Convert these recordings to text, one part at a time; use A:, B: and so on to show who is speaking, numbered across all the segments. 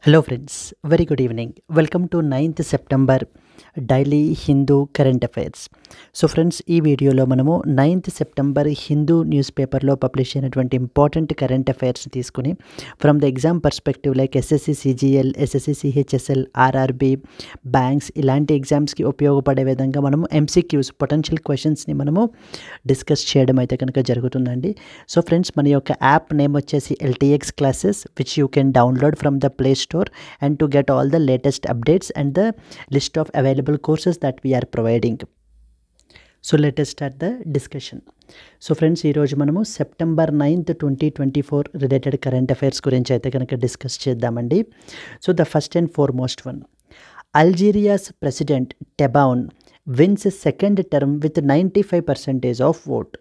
A: Hello friends, very good evening. Welcome to 9th September daily Hindu current affairs. So friends, ఈ వీడియోలో మనము 9th September Hindu news పేపర్లో publish అయినటువంటి important current affairs తీసుకుని from the exam perspective like SSC CGL, SSC CHSL, RRB, banks ఇలాంటి ఎగ్జామ్స్కి ఉపయోగపడే విధంగా మనము ఎంసీక్యూస్ పొటెన్షియల్ క్వశ్చన్స్ని మనము డిస్కస్ చేయడం అయితే కనుక జరుగుతుందండి. సో ఫ్రెండ్స్, మన యొక్క యాప్ నేమ్ వచ్చేసి LTX classes, which you can download from the play store and to get all the latest updates and the list of available courses that we are providing. So let us start the discussion. So friends, ఈ రోజు మనము September 9th 2024 related current affairs గురించి అయితే కనుక discuss చేద్దామండి. So the first and foremost one, Algeria's president Tebboune wins a second term with 95% of vote.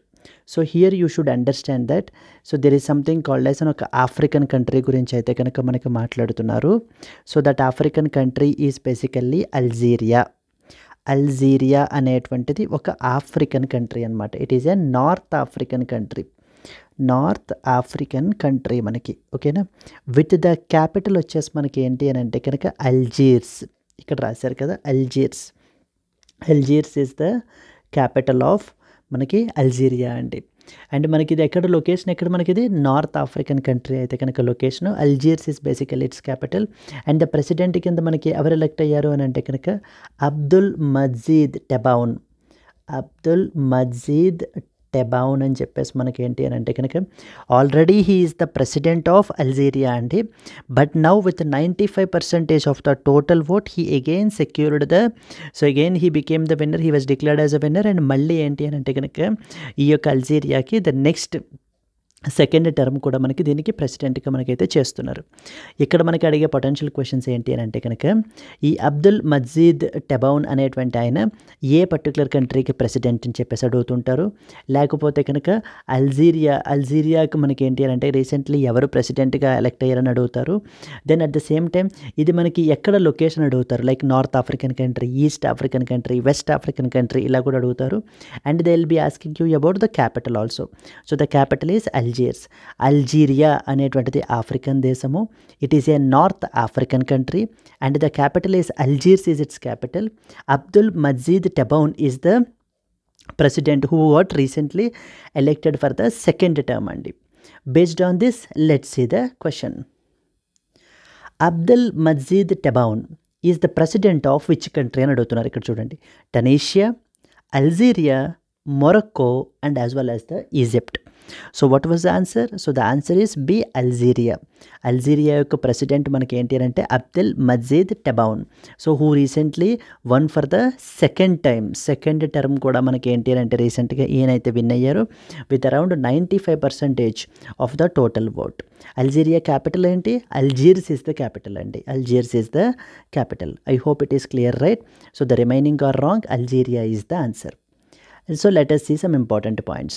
A: So here you should understand that so there is something called as ఒక African country గురించి అయితే కనుక మనకి మాట్లాడుతున్నారు. So that African country is basically Algeria. Algeria అనేటువంటిది ఒక African country అనమాట. It is a North African country. North African country మనకి, ఓకేనా. విత్ ద క్యాపిటల్ వచ్చేసి మనకి ఏంటి అని అంటే కనుక అల్జీర్స్. ఇక్కడ రాశారు కదా Algiers. Algiers is the capital of మనకి అల్జీరియా అండి. అండ్ మనకి ఇది ఎక్కడ లొకేషన్, ఎక్కడ మనకి ఇది నార్త్ ఆఫ్రికన్ కంట్రీ అయితే కనుక location. Algiers is basically it's capital. And the president కింద మనకి ఎవరు ఎలెక్ట్ అయ్యారు అని అంటే కనుక అబ్దుల్ మజీద్ టెబౌన్. అబ్దుల్ మజీద్ టెబౌన్ అని చెప్పేసి మనకి ఏంటి అని అంటే కనుక already he is the president of Algeria అండి. But now with 95% of the total vote he again secured the, so again he became the winner. He was declared as a winner. And మళ్ళీ ఏంటి అని అంటే కనుక ఈ యొక్క అల్జీరియాకి the next second term కూడా మనకి దీనికి ప్రెసిడెంట్గా మనకైతే చేస్తున్నారు. ఇక్కడ మనకి అడిగే పొటెన్షియల్ క్వశ్చన్స్ ఏంటి అని అంటే కనుక ఈ అబ్దుల్ మజీద్ టెబౌన్ అనేటువంటి ఆయన ఏ పర్టికులర్ కంట్రీకి ప్రెసిడెంట్ అని చెప్పేసి అడుగుతుంటారు. లేకపోతే కనుక అల్జీరియాకి మనకి ఏంటి అని అంటే రీసెంట్లీ ఎవరు ప్రెసిడెంట్గా ఎలెక్ట్ అయ్యారని అడుగుతారు. Then at the same time ఇది మనకి ఎక్కడ లొకేషన్ అడుగుతారు, like North African country, East African country, West African country ఇలా కూడా అడుగుతారు. And they will be asking you about the capital also. So the capital is Algiers. Algeria అనేటువంటిది African దేశము. It is a North African country and the capital is Algiers is its capital. Abdelmadjid Tebboune is the president who got recently elected for the second term అండి. Based on this, let's see the question. Abdelmadjid Tebboune is the president of which country అని అడుగుతున్నారు. ఇక్కడ చూడండి, Tunisia, Algeria, Morocco and as well as the Egypt. So what was the answer? So the answer is B, Algeria. Algeria యొక్క ప్రెసిడెంట్ మనకి ఏంటి అంటే Abdelmadjid Tebboune. So who recently won for the second term కూడా మనకి ఏంటి అంటే రీసెంట్గా ఈయనైతే విన్ అయ్యారు with around 95% of the total vote. Algeria capital ఏంటి? అల్జీర్స్ ఈస్ ద క్యాపిటల్ అండి. Algiers is the capital. I hope it is clear, right? So the remaining are wrong. Algeria is the answer. So let us see some important points.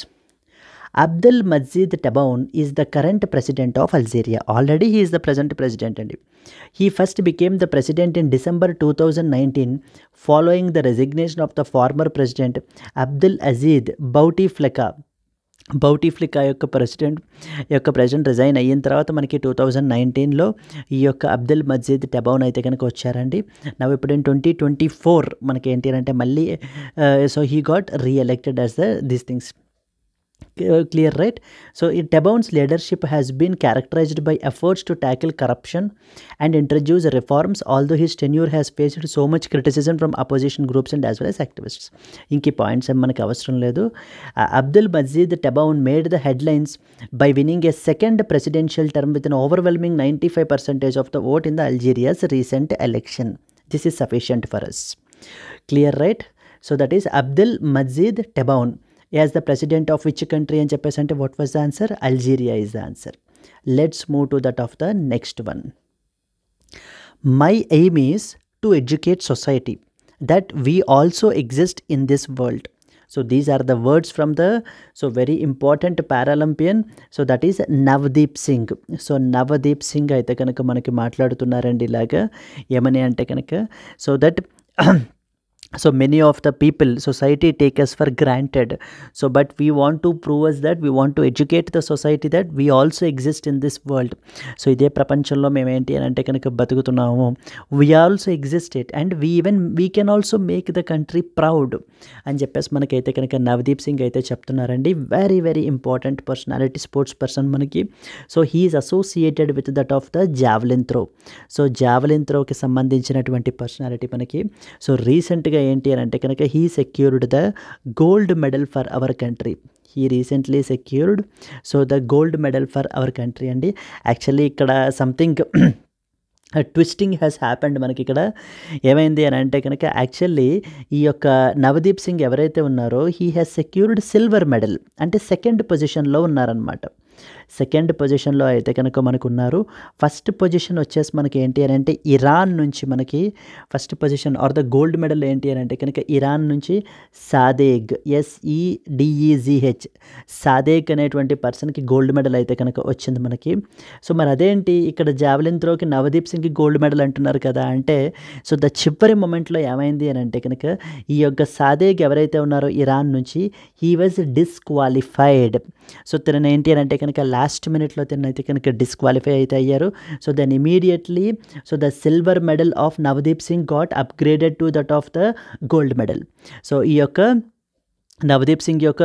A: Abdul Majid Tebboune is the current president of Algeria. Already he is the present president and he first became the president in December 2019 following the resignation of the former president Abdul Aziz Bouteflika యొక్క president resign అయిన తర్వాత మనకి 2019లో ఈ యొక్క అబ్దుల్ మజీద్ టెబౌన్ అయితే కనుక వచ్చారండి. Now ఇప్పుడు 2024 మనకి ఏంటి అంటే మళ్ళీ so he got re-elected as these things. Clear, right? So Tebboun's leadership has been characterized by efforts to tackle corruption and introduce reforms, although his tenure has faced so much criticism from opposition groups and as well as activists. Inki points మనకి అవసరం లేదు. Abdul Majid Tebboune made the headlines by winning a second presidential term with an overwhelming 95% of the vote in the Algeria's recent election. This is sufficient for us. Clear, right? So that is Abdul Majid Tebboune as the president of which country అని చెప్పేసి అంటే what was the answer? Algeria is the answer. Let's move to that of the next one. My aim is to educate society that we also exist in this world. So these are the words from the very important Paralympian. So that is Navdeep Singh. So Navdeep Singh అయితే కనుక మనకి మాట్లాడుతున్నారండి ఇలాగా ఏమని అంటే కనుక so that So many of the people, society take us for granted. So but we want to prove us that we want to educate the society that we also exist in this world. So ఇదే ప్రపంచంలో మేము ఏంటి అని అంటే కనుక బతుకుతున్నాము, we also exist it and we can also make the country proud అని చెప్పేసి మనకైతే కనుక నవదీప్ సింగ్ అయితే చెప్తున్నారండి. Very very important personality, sports person మనకి. So he is associated with that of the javelin throw. So javelin త్రోకి సంబంధించినటువంటి పర్సనాలిటీ మనకి. సో రీసెంట్గా ఏంటి అని అంటే కనుక he secured the gold medal for our country. He recently secured so the gold medal for our country అండి. Actually ఇక్కడ సంథింగ్ ట్విస్టింగ్ హ్యాస్ హ్యాపెండ్. మనకి ఇక్కడ ఏమైంది అని అంటే కనుక యాక్చువల్లీ ఈ యొక్క నవదీప్ సింగ్ ఎవరైతే ఉన్నారో he has secured silver medal, అంటే సెకండ్ పొజిషన్లో ఉన్నారనమాట. సెకండ్ పొజిషన్లో అయితే కనుక మనకు ఉన్నారు. ఫస్ట్ పొజిషన్ వచ్చేసి మనకి ఏంటి అని అంటే ఇరాన్ నుంచి మనకి first position or the gold medal ఏంటి అని అంటే కనుక ఇరాన్ నుంచి సాదేగ్, SEDEGH, సాదేగ్ అనేటువంటి పర్సన్కి గోల్డ్ మెడల్ అయితే కనుక వచ్చింది మనకి. సో మరి అదేంటి ఇక్కడ జావలిన్ త్రోకి నవదీప్ సింగ్కి గోల్డ్ మెడల్ అంటున్నారు కదా అంటే, సో ద చివరి మొమెంట్లో ఏమైంది అని అంటే కనుక ఈ యొక్క సాదేగ్ ఎవరైతే ఉన్నారో ఇరాన్ నుంచి హీ వాజ్ డిస్క్వాలిఫైడ్. సో తనని ఏంటి అని అంటే కనుక లాస్ట్ మినిట్లో అయితే కనుక డిస్క్వాలిఫై అయితే అయ్యారు. So then immediately so the silver medal of Navdeep Singh got upgraded to that of the gold medal. So ఈ యొక్క నవదీప్ సింగ్ యొక్క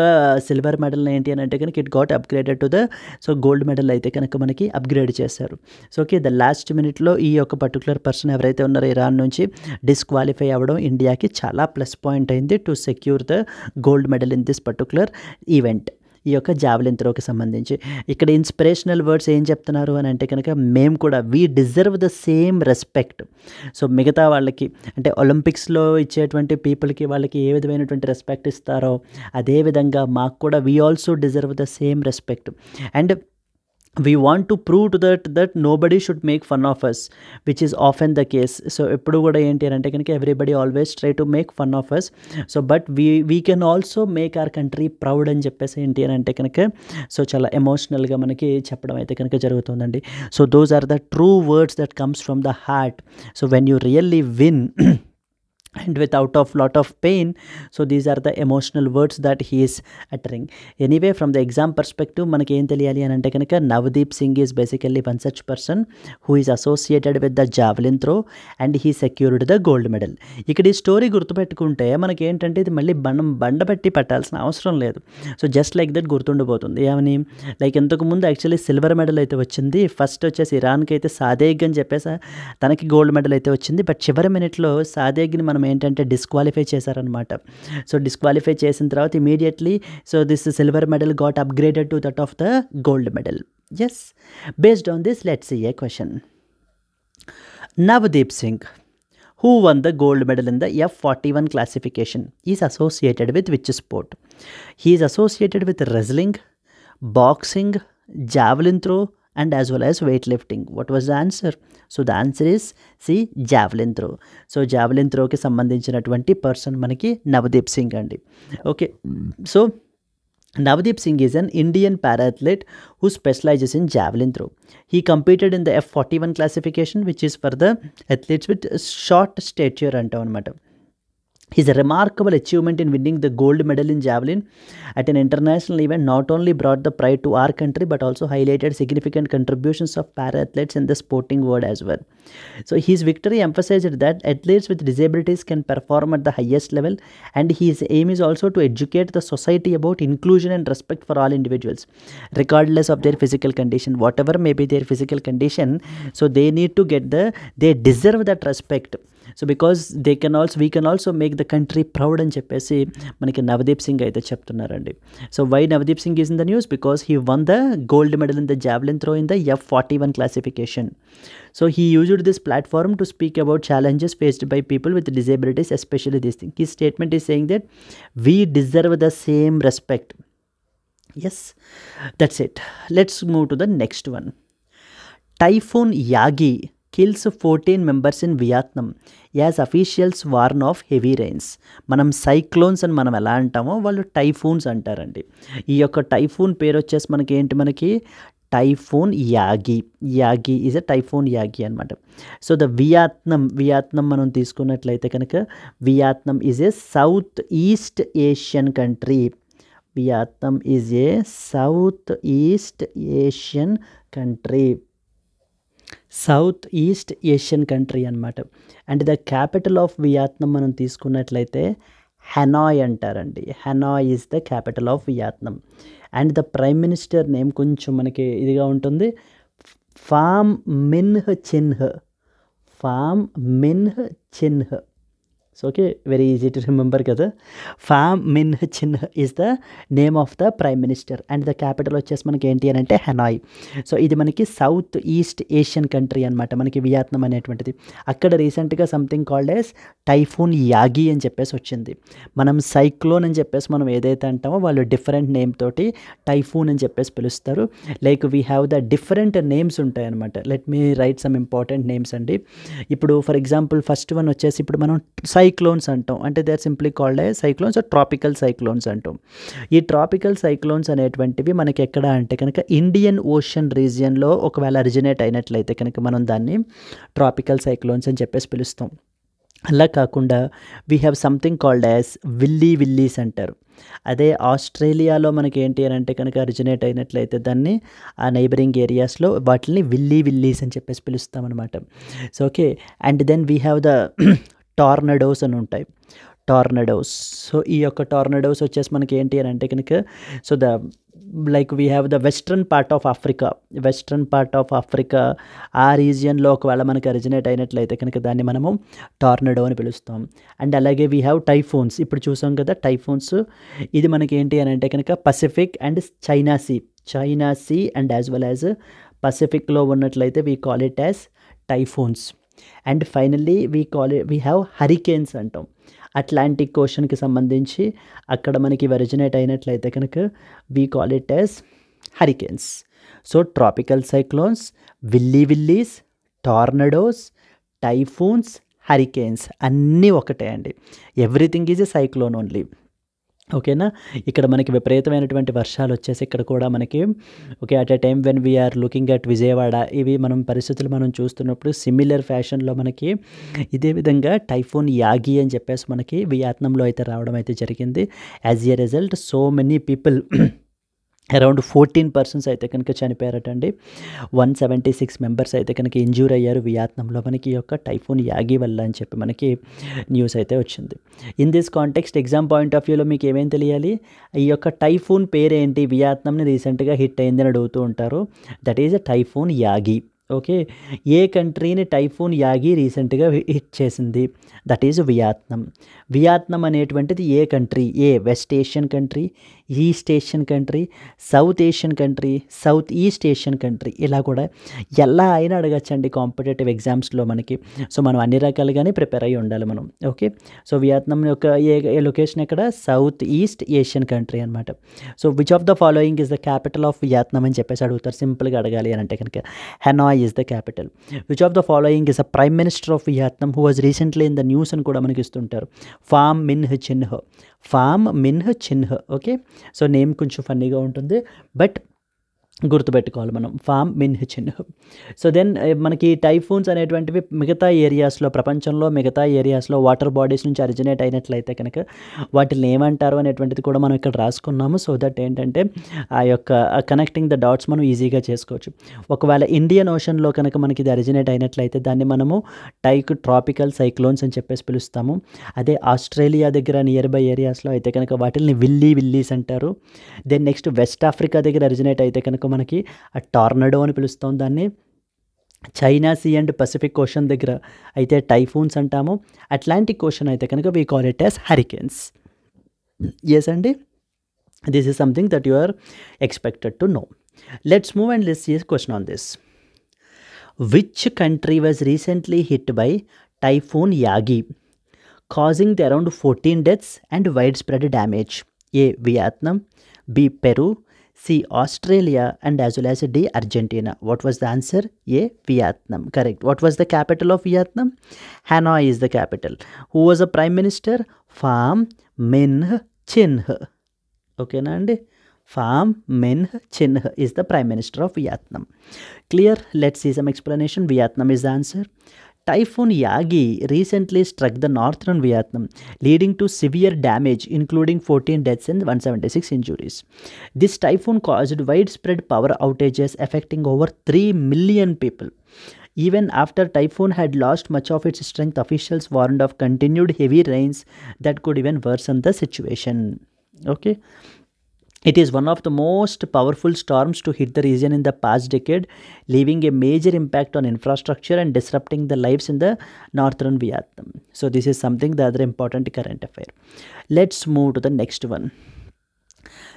A: సిల్వర్ మెడల్ ఏంటి అని అంటే కనుక it got upgraded to the so gold medal అయితే కనుక మనకి అప్గ్రేడ్ చేశారు. సో ఓకే, ద లాస్ట్ మినిట్లో ఈ యొక్క పర్టికులర్ పర్సన్ ఎవరైతే ఉన్నారో ఇరాన్ నుంచి డిస్క్వాలిఫై అవ్వడం ఇండియాకి చాలా ప్లస్ పాయింట్ అయింది to secure the gold medal in this particular event. ఈ యొక్క జావలిన్ త్రోకి సంబంధించి ఇక్కడ ఇన్స్పిరేషనల్ వర్డ్స్ ఏం చెప్తున్నారు అని అంటే కనుక మేము కూడా we deserve the same respect. So మిగతా వాళ్ళకి అంటే ఒలింపిక్స్లో ఇచ్చేటువంటి పీపుల్కి వాళ్ళకి ఏ విధమైనటువంటి రెస్పెక్ట్ ఇస్తారో అదేవిధంగా మాకు కూడా we also deserve the same respect. And we want to prove to that nobody should make fun of us, which is often the case. So ఎప్పుడు కూడా ఏంటి అని అంటే కనుక everybody always try to make fun of us. So but we can also make our country proud అని చెప్పేసి ఏంటి అని అంటే కనుక సో చాలా ఎమోషనల్గా మనకి చెప్పడం అయితే కనుక జరుగుతుందండి. So those are the true words that comes from the heart. So when you really win and without of lot of pain, so these are the emotional words that he is uttering. Anyway, from the exam perspective మనకి ఏం తెలియాలి అని అంటే కనుక Navdeep Singh is basically one such person who is associated with the javelin throw and he secured the gold medal. ఇక్కడ ఈ story గుర్తుపెట్టుకుంటే మనకి ఏంటంటే ఇది మళ్ళీ బండబట్టి పట్టాల్సిన అవసరం లేదు. సో జస్ట్ లైక్ దట్ గుర్తుండిపోతుంది. ఏమని లైక్ ఇంతకుముందు యాక్చువల్లీ సిల్వర్ మెడల్ అయితే వచ్చింది, ఫస్ట్ వచ్చేసి ఇరాన్కి అయితే సాదేగ్ అని చెప్పేసి తనకి గోల్డ్ మెడల్ అయితే వచ్చింది. బట్ చివరి మినిట్లో సాదేగ్ని మనం ఏంటంటే డిస్క్వాలిఫై చేశారనమాట. సో డిస్క్వాలిఫై చేసిన తర్వాత immediately so this silver medal got upgraded to that of the gold medal. Yes, based on this let's see a question. Navdeep Singh, who won the gold medal in the F41 classification, is associated with which sport? He is associated with wrestling, boxing, javelin throw, and as well as weightlifting. What was the answer? So the answer is C, javelin throw. So javelin throw ki sambandhinchiనటువంటి person మనకి నవదీప్ సింగ్ అండి. Okay, so Navdeep Singh is an Indian para-athlete who specializes in javelin throw. He competed in the F41 classification, which is for the athletes with short stature antam anamata. His remarkable achievement in winning the gold medal in javelin at an international event not only brought the pride to our country but also highlighted significant contributions of para-athletes in the sporting world as well. So his victory emphasized that athletes with disabilities can perform at the highest level, and his aim is also to educate the society about inclusion and respect for all individuals, regardless of their physical condition, whatever may be their physical condition. So they need to get they deserve that respect. So because we can also make the country proud అని చెప్పేసి మనకి నవదీప్ సింగ్ అయితే చెప్తున్నారండి. So why Navdeep Singh is in the news? Because he won the gold medal in the javelin throw in the F41 classification. So he used this platform to speak about challenges faced by people with disabilities, especially this thing. His statement is saying that we deserve the same respect. Yes, that's it. Let's move to the next one. Typhoon Yagi kills 14 members in Vietnam as officials warn of heavy rains. మనం cyclones అని మనం ఎలా అంటామో వాళ్ళు typhoons అంటారండి. ఈ యొక్క typhoon పేరు వచ్చేసి మనకి typhoon Yagi. Yagi is a typhoon Yagi అనమాట. సో ద వియత్నాం మనం తీసుకున్నట్లయితే కనుక Vietnam is a South east Asian country. Vietnam is a South east Asian country. South east Asian country అనమాట. And the capital of Vietnam మనం తీసుకున్నట్లయితే Hanoi అంటారండి. Hanoi is the capital of Vietnam. And the prime minister name కొంచెం మనకి ఇదిగా ఉంటుంది, Pham Minh Chinh. Pham Minh Chinh. So okay, very easy to remember కదా. Pham Minh Chinh is the name of the prime minister. And the capital వచ్చేసి మనకి ఏంటి అని అంటే హెనాయ్. సో ఇది మనకి సౌత్ ఈస్ట్ ఏషియన్ కంట్రీ అనమాట, మనకి వియత్నాం అనేటువంటిది. అక్కడ రీసెంట్గా something called as typhoon Yagi అని చెప్పేసి వచ్చింది. మనం సైక్లోన్ అని చెప్పేసి మనం ఏదైతే అంటామో వాళ్ళు డిఫరెంట్ నేమ్ తోటి టైఫూన్ అని చెప్పేసి పిలుస్తారు. Like we have the different names ఉంటాయి అనమాట. Let me write some important names అండి. ఇప్పుడు ఫర్ ఎగ్జాంపుల్ ఫస్ట్ వన్ వచ్చేసి ఇప్పుడు మనం సైక్లోన్స్ అంటాం, అంటే they are simply called a cyclones or tropical cyclones అంటాం. ఈ ట్రాపికల్ సైక్లోన్స్ అనేటువంటివి మనకి ఎక్కడ అంటే కనుక ఇండియన్ ఓషన్ రీజియన్లో ఒకవేళ అరిజినేట్ అయినట్లయితే కనుక మనం దాన్ని ట్రాపికల్ సైక్లోన్స్ అని చెప్పేసి పిలుస్తాం. అలా కాకుండా we have something called as Willys అంటారు. అదే ఆస్ట్రేలియాలో మనకి ఏంటి అని అంటే కనుక అరిజినేట్ అయినట్లయితే దాన్ని ఆ నైబరింగ్ ఏరియాస్లో వాటిని విల్లీస్ అని చెప్పేసి పిలుస్తాం అనమాట. So okay, and then we have the tornadoes అని ఉంటాయి. టార్నడోస్. సో ఈ యొక్క టార్నడోస్ వచ్చేసి మనకి ఏంటి అని అంటే కనుక so the like we have the western part of Africa ఆ రీజియన్లో ఒకవేళ మనకి అరిజినేట్ అయినట్లయితే కనుక దాన్ని మనము టార్నడో అని పిలుస్తాం. అండ్ అలాగే వీ హ్యావ్ టైఫూన్స్. ఇప్పుడు చూసాం కదా టైఫూన్స్, ఇది మనకి ఏంటి అని అంటే కనుక Pacific and China sea and as well as పసిఫిక్లో ఉన్నట్లయితే we call it as typhoons. And finally we have hurricanes అంటాం. అట్లాంటిక్ ఓషన్కి సంబంధించి అక్కడ మనకి ఒరిజినేట్ అయినట్లయితే కనుక we call it as hurricanes. So tropical cyclones, willies, tornadoes, typhoons, hurricanes అన్నీ ఒకటే అండి. Everything is a cyclone only. ఓకేనా. ఇక్కడ మనకి విపరీతమైనటువంటి వర్షాలు వచ్చేసి ఇక్కడ కూడా మనకి okay at a time when we're looking at Vijayawada ఇవి మనం పరిస్థితులు మనం చూస్తున్నప్పుడు సిమిలర్ ఫ్యాషన్లో మనకి ఇదే విధంగా టైఫూన్ యాగి అని చెప్పేసి మనకి వియత్నాంలో అయితే రావడం అయితే జరిగింది. As a result so many people around 14 persons అయితే కనుక చనిపోయారటండి. 176 మెంబర్స్ అయితే కనుక ఇంజ్యూర్ అయ్యారు వియత్నాంలో మనకి ఈ యొక్క టైఫూన్ యాగి వల్ల అని చెప్పి మనకి న్యూస్ అయితే వచ్చింది. In this context exam point of వ్యూలో మీకు ఏమేం తెలియాలి, ఈ యొక్క టైఫూన్ పేరేంటి, వియత్నాంని రీసెంట్గా హిట్ అయిందని అడుగుతూ ఉంటారు. That is a typhoon Yagi. Okay, ఏ కంట్రీని టైఫూన్ యాగి రీసెంట్గా హిట్ చేసింది, దట్ ఈజ్ వియత్నాం అనేటువంటిది ఏ country, a West Asian country, East Asian country, South Asian country, South east Asian country, ఇలా కూడా ఎలా అయినా అడగచ్చండి కాంపిటేటివ్ ఎగ్జామ్స్లో మనకి. సో మనం అన్ని రకాలుగానే ప్రిపేర్ అయ్యి ఉండాలి మనం. ఓకే, సో వియత్నాం యొక్క ఏ లొకేషన్ ఎక్కడ, సౌత్ ఈస్ట్ ఏషియన్ కంట్రీ అనమాట. So which of the following is the capital of Vietnam అని చెప్పేసి అడుగుతారు. సింపుల్గా అడగాలి అని అంటే కనుక Hanoi is the capital. Which of the following is a prime minister of Vietnam who was recently in the news అని కూడా మనకి ఇస్తుంటారు. Pham Minh Chinh. Okay, so name కొంచెం ఫన్నీగా ఉంటుంది బట్ గుర్తుపెట్టుకోవాలి మనం, Pham Minh Chinh. So then మనకి టైఫూన్స్ అనేటువంటివి మిగతా ఏరియాస్లో, ప్రపంచంలో మిగతా ఏరియాస్లో వాటర్ బాడీస్ నుంచి అరిజినేట్ అయినట్లయితే కనుక వాటిని ఏమంటారు అనేటువంటిది కూడా మనం ఇక్కడ రాసుకున్నాము. సో దట్ ఏంటంటే ఆ యొక్క కనెక్టింగ్ ద డాట్స్ మనం ఈజీగా చేసుకోవచ్చు. ఒకవేళ ఇండియన్ ఓషన్లో కనుక మనకి ఇది అరిజినేట్ అయినట్లయితే దాన్ని మనము ట్రాపికల్ సైక్లోన్స్ అని చెప్పేసి పిలుస్తాము. అదే ఆస్ట్రేలియా దగ్గర నియర్ బై ఏరియాస్లో అయితే కనుక వాటిని విల్లీస్ అంటారు. దెన్ నెక్స్ట్ వెస్ట్ ఆఫ్రికా దగ్గర అరిజినేట్ అయితే కనుక మనకి ఆ టార్నడో అని పిలుస్తాం దాన్ని. China sea and Pacific ocean దగ్గర అయితే టైఫూన్స్ అంటాము. అట్లాంటిక్ ఓషన్ అయితే కనుక we call it as hurricanes. Yes అండి, this is something that you are expected to know. Let's move and let's see a question on this. Which country was recently hit by Typhoon Yagi, causing around 14 deaths and widespread damage? A. Vietnam, B. Peru, C. Australia, and as well as D. Argentina. What was the answer? A. Vietnam. Correct. What was the capital of Vietnam? Hanoi is the capital. Who was the prime minister? Pham Minh Chinh. Okay na andi? Pham Minh Chinh is the Prime Minister of Vietnam. Clear? Let's see some explanation. Vietnam is the answer. Typhoon Yagi recently struck the northern Vietnam, leading to severe damage, including 14 deaths and 176 injuries. This typhoon caused widespread power outages, affecting over 3 million people. Even after typhoon had lost much of its strength, officials warned of continued heavy rains that could even worsen the situation. Okay. It is one of the most powerful storms to hit the region in the past decade, leaving a major impact on infrastructure and disrupting the lives in the northern Vietnam. So this is something, the other important current affair. Let's move to the next one.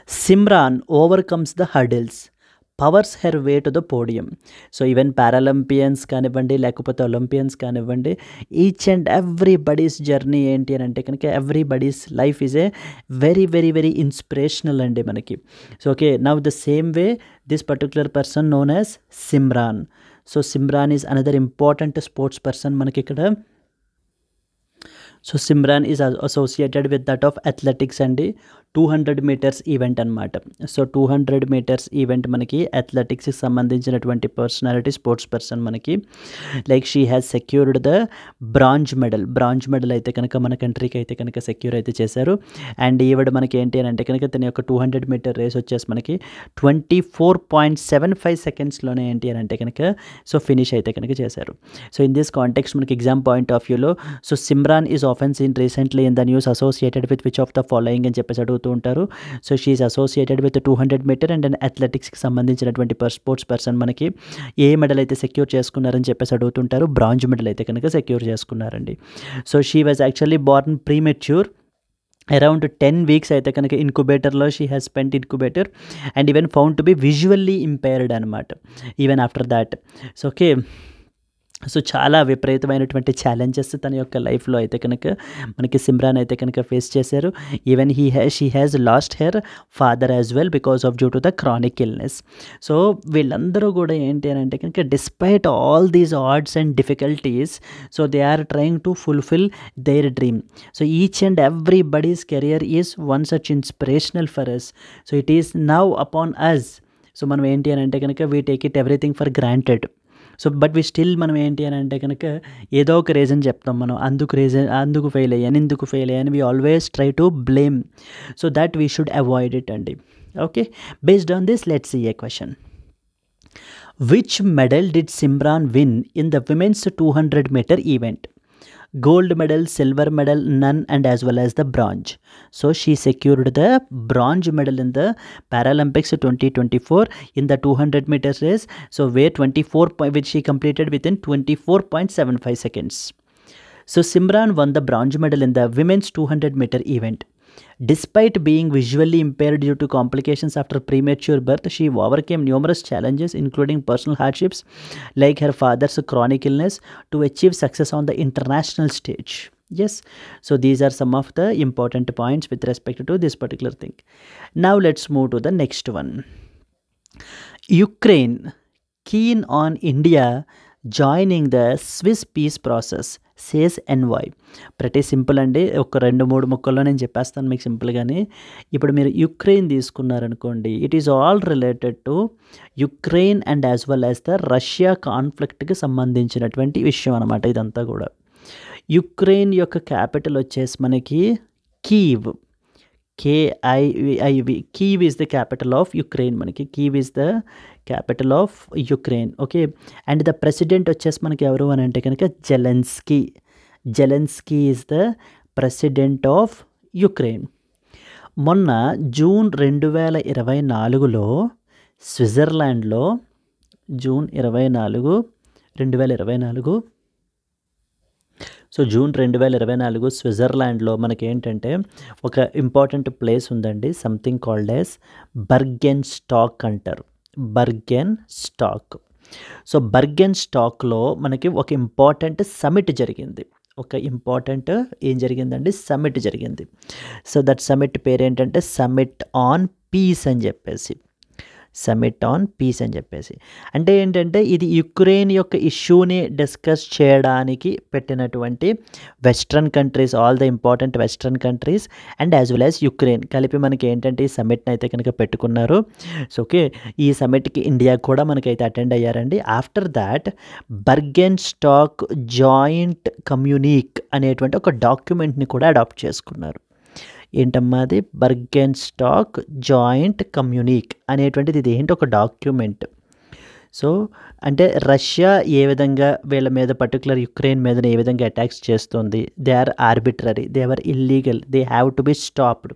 A: Simran overcomes the hurdles, powers her way to the podium. So even Paralympians కానివ్వండి, లేకపోతే Olympians కానివ్వండి, each and everybody's journey ఏంటి అని అంటే కనుక everybody's life is a very very very inspirational అండి మనకి. So okay, now the same way this particular person known as Simran. So Simran is another important sports person మనకి ఇక్కడ. So Simran is associated with that of athletics అండి. 200 metres event అనమాట. So 200 metres event మనకి అథ్లెటిక్స్కి సంబంధించినటువంటి personality, sports person మనకి. Like she has secured the bronze medal అయితే కనుక మన కంట్రీకి అయితే కనుక సెక్యూర్ అయితే చేశారు. అండ్ ఈవిడ మనకి ఏంటి అని అంటే కనుక తన యొక్క 200 మీటర్ రేస్ వచ్చేసి మనకి 24.75 సెకండ్స్లోనే ఏంటి అని అంటే కనుక సో ఫినిష్ అయితే కనుక చేశారు. సో ఇన్ దిస్ కాంటెక్స్ట్ మనకి ఎగ్జామ్ పాయింట్ ఆఫ్ వ్యూలో so Simran is often seen recently in the news associated with which of the following అని చెప్పేసి అడుగుతూ ఉంటారు. So she is associated with 200 meter and అథ్లెటిక్స్కి సంబంధించినటువంటి స్పోర్ట్స్ పర్సన్ మనకి ఏ మెడల్ అయితే సెక్యూర్ చేసుకున్నారని చెప్పేసి అడుగుతుంటారు. బ్రాంజ్ మెడల్ అయితే కనుక సెక్యూర్ చేసుకున్నారండి. So she was actually born premature. Around 10 weeks అయితే కనుక ఇన్క్యుబేటర్లో she has spent incubator and even found to be visually impaired అనమాట even after that. So okay, so చాలా విపరీతమైనటువంటి ఛాలెంజెస్ తన యొక్క లైఫ్లో అయితే కనుక మనకి సిమ్రాన్ అయితే కనుక ఫేస్ చేశారు. Even she has lost her father as well because of due to the chronic illness. So వీళ్ళందరూ కూడా ఏంటి అని అంటే కనుక despite all these odds and difficulties, so they are trying to fulfil their dream. So each and everybody's career is one such inspirational for us. So it is now upon us. So మనం ఏంటి అని అంటే కనుక we take it everything for granted. So but we still మనం ఏంటి అని అంటే కనుక ఏదో ఒక రీజన్ చెప్తాం మనం, అందుకు ఫెయిల్ అయ్యాను we always try to blame. So that we should avoid it అండి. Okay, based on this let's see a question. Which medal did Simran win in the women's 200 meter event? Gold medal, silver medal, none, and as well as the bronze. So she secured the bronze medal in the Paralympics 2024 in the 200 meters race. So where 24 which she completed within 24.75 seconds. So Simran won the bronze medal in the women's 200 meter event. Despite being visually impaired due to complications after premature birth, she overcame numerous challenges, including personal hardships like her father's chronic illness, to achieve success on the international stage. Yes, so these are some of the important points with respect to this particular thing. Now let's move to the next one. Ukraine keen on India joining the Swiss peace process, says NY. ప్రతి simple అండి, ఒక 2-3 ముక్కల్లో నేను చెప్పేస్తాను మీకు సింపుల్గానే. ఇప్పుడు మీరు యుక్రెయిన్ తీసుకున్నారనుకోండి, it is all related to Ukraine and as well as the Russia కాన్ఫ్లిక్ట్కి సంబంధించినటువంటి విషయం అనమాట ఇదంతా కూడా. యుక్రెయిన్ యొక్క క్యాపిటల్ వచ్చేసి మనకి Kyiv, KIV. Kyiv is the capital of Ukraine. మనకి Kyiv is the capital of Ukraine. Okay, and the president వచ్చేసి మనకి ఎవరు అని అంటే కనుక Zelensky is the president of Ukraine. మొన్న జూన్ 2024లో స్విట్జర్లాండ్లో జూన్ 24, 2024 సో జూన్ 2024 స్విట్జర్లాండ్లో మనకి ఏంటంటే ఒక ఇంపార్టెంట్ ప్లేస్ ఉందండి, something called as Bergen stock అంటారు. Bergen stock. సో బర్గెన్ స్టాక్లో మనకి ఒక ఇంపార్టెంట్ సమిట్ జరిగింది. ఏం జరిగిందండి? సమిట్ జరిగింది. సో దట్ సమిట్ పేరు ఏంటంటే సమిట్ ఆన్ పీస్ అని చెప్పేసి. సమిట్ ఆన్ పీస్ అని చెప్పేసి. అంటే ఏంటంటే ఇది యుక్రెయిన్ యొక్క ఇష్యూని డిస్కస్ చేయడానికి పెట్టినటువంటి western countries, all the important western countries and as well as Ukraine కలిపి మనకి ఏంటంటే ఈ సమిట్ని అయితే కనుక పెట్టుకున్నారు. సో ఓకే, ఈ సమిట్కి ఇండియా కూడా మనకైతే అటెండ్ అయ్యారండి. ఆఫ్టర్ దాట్ బర్గెన్స్టాక్ జాయింట్ కమ్యూనిక్ అనేటువంటి ఒక డాక్యుమెంట్ని కూడా అడాప్ట్ చేసుకున్నారు. ఏంటమ్మా అది? బర్గెన్స్టాక్ జాయింట్ కమ్యూనిక్ అనేటువంటిది ఇది ఏంటి? ఒక డాక్యుమెంట్. సో అంటే రష్యా ఏ విధంగా వీళ్ళ మీద పర్టికులర్ యుక్రెయిన్ మీద ఏ విధంగా అటాక్స్ చేస్తుంది, they are arbitrary, they are illegal, they have to be stopped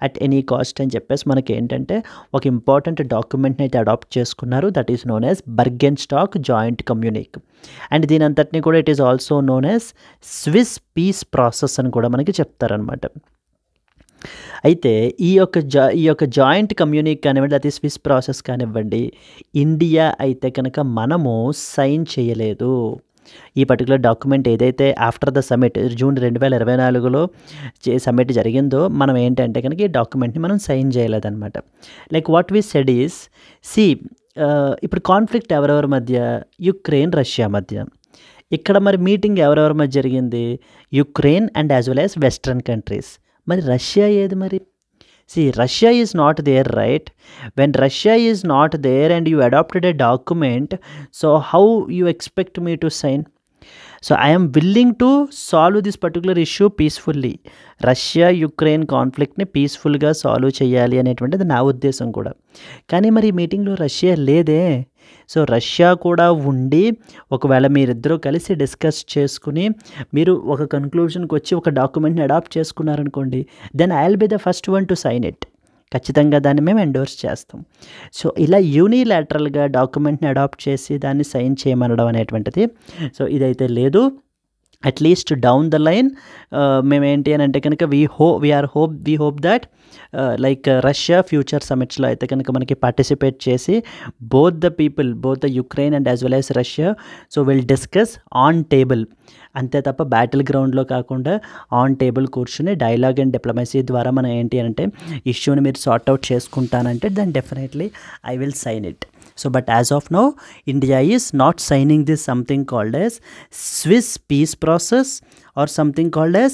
A: at any cost అని చెప్పేసి మనకి ఏంటంటే ఒక ఇంపార్టెంట్ డాక్యుమెంట్ని అయితే అడాప్ట్ చేసుకున్నారు. That is known as Burgenstock joint communique. And దీని అంతటినీ కూడా it is also known as Swiss peace process అని కూడా మనకి చెప్తారనమాట. అయితే ఈ యొక్క జాయింట్ కమ్యూనిక్ కానివ్వండి, అది స్విస్ ప్రాసెస్ కానివ్వండి, ఇండియా అయితే కనుక మనము సైన్ చేయలేదు. ఈ పర్టికులర్ డాక్యుమెంట్ ఏదైతే ఆఫ్టర్ ద సమిట్ జూన్ 2024లో సమిట్ జరిగిందో మనం ఏంటంటే కనుక ఈ డాక్యుమెంట్ని మనం సైన్ చేయలేదన్నమాట. Like what we said is, ఇప్పుడు కాన్ఫ్లిక్ట్ ఎవరెవరి మధ్య? యుక్రెయిన్ రష్యా మధ్య. ఇక్కడ మరి మీటింగ్ ఎవరెవరి మధ్య జరిగింది? Ukraine and as well as western countries. మరి రష్యా ఏది మరి? Russia is not there, right? When Russia is not there and you adopted a document, so how you expect me to sign? So I'm willing to solve this particular issue peacefully. Russia Ukraine కాన్ఫ్లిక్ట్ని పీస్ఫుల్గా solve చేయాలి అనేటువంటిది నా ఉద్దేశం కూడా. కానీ మరి ఈ మీటింగ్లో రష్యా లేదే. సో రష్యా కూడా ఉండి ఒకవేళ మీరిద్దరూ కలిసి డిస్కస్ చేసుకుని మీరు ఒక కన్క్లూషన్కి వచ్చి ఒక డాక్యుమెంట్ని అడాప్ట్ చేసుకున్నారనుకోండి, then I will be the first one to sign it. ఖచ్చితంగా దాన్ని మేము ఎండోర్స్ చేస్తాం. సో ఇలా యూనిలాటరల్గా డాక్యుమెంట్ని అడాప్ట్ చేసి దాన్ని సైన్ చేయమనడం అనేటువంటిది సో ఇదైతే లేదు. అట్లీస్ట్ డౌన్ ద లైన్ మేము ఏంటి అని అంటే కనుక we hope that like Russia future సమిట్స్లో అయితే కనుక మనకి పార్టిసిపేట్ చేసి both the Ukraine and as well as Russia so will discuss on table. అంతే తప్ప బ్యాటిల్ గ్రౌండ్లో కాకుండా ఆన్ టేబుల్ కూర్చుని డైలాగ్ అండ్ డిప్లొమసీ ద్వారా మనం ఏంటి అంటే ఇష్యూని మీరు సార్ట్అవుట్ చేసుకుంటానంటే then definitely I will sign it. So but as of now India is not signing this something called as Swiss peace process or something called as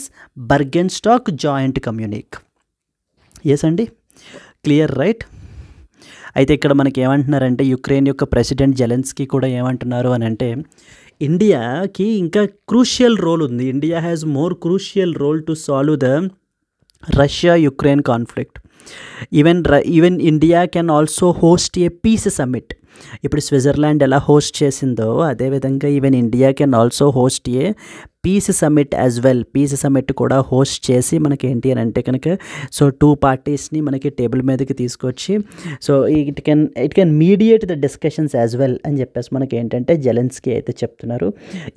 A: Bergenstock joint communique. Yes అండి, clear right? అయితే ఇక్కడ మనకి ఏమంటున్నారంటే Ukraine యొక్క president Zelensky కూడా ఏమంటున్నారు అని అంటే ఇండియాకి ఇంకా క్రూషియల్ రోల్ ఉంది. India has more crucial role to solve the Russia Ukraine conflict. Even India can also host a peace summit. ఇప్పుడు స్విట్జర్లాండ్ ఎలా హోస్ట్ చేసిందో అదేవిధంగా even India can also host a peace summit as well. Peace summit కూడా host చేసి మనకి ఏంటి అని అంటే కనుక సో 2 పార్టీస్ని మనకి టేబుల్ మీదకి తీసుకొచ్చి so it can mediate the discussions as well అని చెప్పేసి మనకి ఏంటంటే జెలెన్స్కీ అయితే చెప్తున్నారు.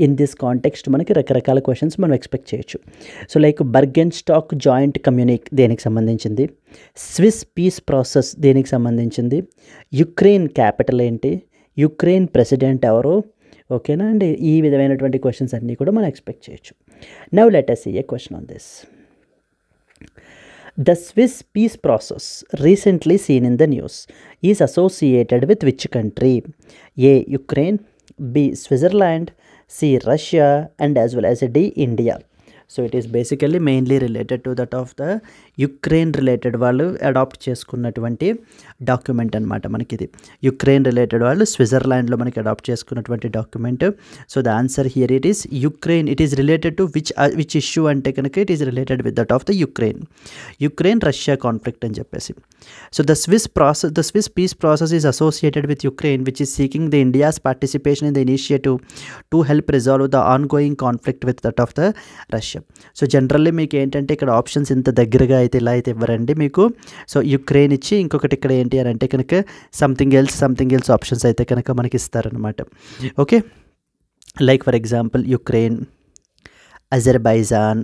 A: ఇన్ దిస్ కాంటెక్స్ట్ మనకి రకరకాల క్వశ్చన్స్ మనం ఎక్స్పెక్ట్ చేయొచ్చు. సో లైక్ బర్గెన్స్టాక్ జాయింట్ కమ్యూనిక్ దేనికి సంబంధించింది, స్విస్ పీస్ ప్రాసెస్ దేనికి సంబంధించింది, యుక్రెయిన్ క్యాపిటల్ ఏంటి, యుక్రెయిన్ ప్రెసిడెంట్ ఎవరు, ఓకేనా అండి? ఈ విధమైనటువంటి క్వశ్చన్స్ అన్నీ కూడా మనం ఎక్స్పెక్ట్ చేయొచ్చు. Now let us see a question on this. The Swiss peace process recently seen in the news is associated with which country? A. Ukraine, B. Switzerland, C. Russia and as well as D. India. So it is basically mainly related to that of the Ukraine related వాళ్ళు adapt చేసుకున్నటువంటి document అనమాట. మనకి ఇది Ukraine related వాళ్ళు స్విట్జర్లాండ్లో మనకి adapt చేసుకున్నటువంటి document. So the answer here it is Ukraine. It is related to which issue అంటే కనుక it is related with that of the Ukraine Russia conflict అని చెప్పేసి. So the Swiss peace process is associated with Ukraine which is seeking the India's participation in the initiative to help resolve the on going conflict with that of the Russia. So generally మీకు ఏంటంటే ఇక్కడ options ఇంత దగ్గరగా అయితే ఇలా అయితే ఇవ్వరండి మీకు. సో యుక్రెయిన్ ఇచ్చి ఇంకొకటి ఇక్కడ ఏంటి అని అంటే కనుక సంథింగ్ ఎల్స్ ఆప్షన్స్ అయితే కనుక మనకి ఇస్తారనమాట. Okay, like for example Ukraine, Azerbaijan,